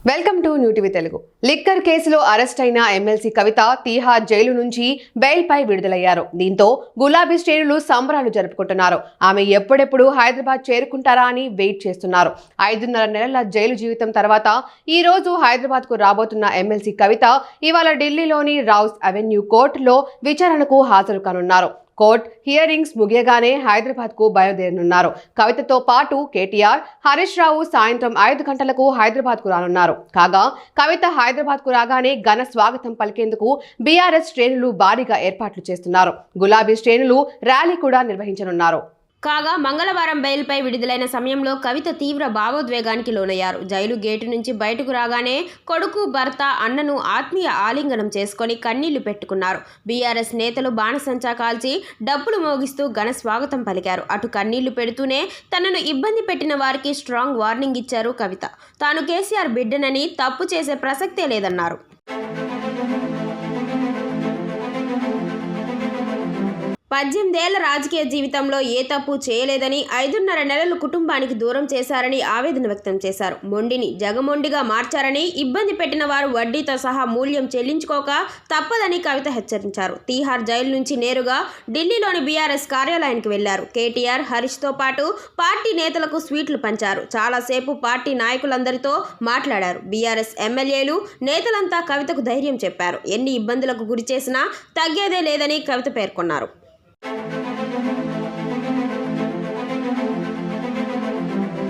Welcome to new TV Telugu. Liquor కేసులో arrest అయిన MLC కవిత Tihar jail నుంచి బెయిల్ పై విడుదలయ్యారు. దీంతో గులాబీ శ్రేణులు సంబరాలు జరుపుకుంటున్నారు. ఆమె ఎప్పుడెప్పుడు హైదరాబాద్ చేరుకుంటారా అని వెయిట్ చేస్తున్నారు. 5.5 నెలల జైలు జీవితం తర్వాత ఈ రోజు హైదరాబాద్ కు రాబోతున్న ఎమ్మెల్సీ కవిత ఇవాళ ఢిల్లీలోని రౌస్ అవెన్యూ కోర్టులో విచారణకు హాజరు కానున్నారు. కోర్ట్ హియరింగ్స్ ముగియగానే హైదరాబాద్ కు బయలుదేరనున్నారు. కవితతో పాటు కేటీఆర్, హరీష్ రావు సాయంత్రం 5 గంటలకు హైదరాబాద్ కు రానున్నారు. కాగా కవిత హైదరాబాద్ కు రాగానే ఘన స్వాగతం పలికేందుకు బీఆర్ఎస్ శ్రేణులు భారీగా ఏర్పాట్లు చేస్తున్నారు. గులాబీ శ్రేణులు ర్యాలీ కూడా నిర్వహించనున్నారు. కాగా మంగళవారం బెయిల్పై విడుదలైన సమయంలో కవిత తీవ్ర భావోద్వేగానికి లోనయ్యారు. జైలు గేటు నుంచి బయటకు రాగానే కొడుకు, భర్త, అన్నను ఆత్మీయ ఆలింగనం చేసుకొని కన్నీళ్లు పెట్టుకున్నారు. బీఆర్ఎస్ నేతలు బాణసంచా కాల్చి డప్పులు మోగిస్తూ ఘన స్వాగతం పలికారు. అటు కన్నీళ్లు పెడుతూనే తనను ఇబ్బంది పెట్టిన వారికి స్ట్రాంగ్ వార్నింగ్ ఇచ్చారు కవిత. తాను కేసీఆర్ బిడ్డనని, తప్పు చేసే ప్రసక్తే లేదన్నారు. 18 ఏళ్ల రాజకీయ జీవితంలో ఏ తప్పు చేయలేదని, 5.5 నెలలు కుటుంబానికి దూరం చేశారని ఆవేదన వ్యక్తం చేశారు. మొండిని జగమొండిగా మార్చారని, ఇబ్బంది పెట్టిన వారు వడ్డీతో సహా మూల్యం చెల్లించుకోక తప్పదని కవిత హెచ్చరించారు. తీహార్ జైలు నుంచి నేరుగా ఢిల్లీలోని బీఆర్ఎస్ కార్యాలయానికి వెళ్లారు. కేటీఆర్, హరీష్తో పాటు పార్టీ నేతలకు స్వీట్లు పంచారు. చాలాసేపు పార్టీ నాయకులందరితో మాట్లాడారు. బీఆర్ఎస్ ఎమ్మెల్యేలు, నేతలంతా కవితకు ధైర్యం చెప్పారు. ఎన్ని ఇబ్బందులకు గురి చేసినా తగ్గేదే లేదని కవిత పేర్కొన్నారు.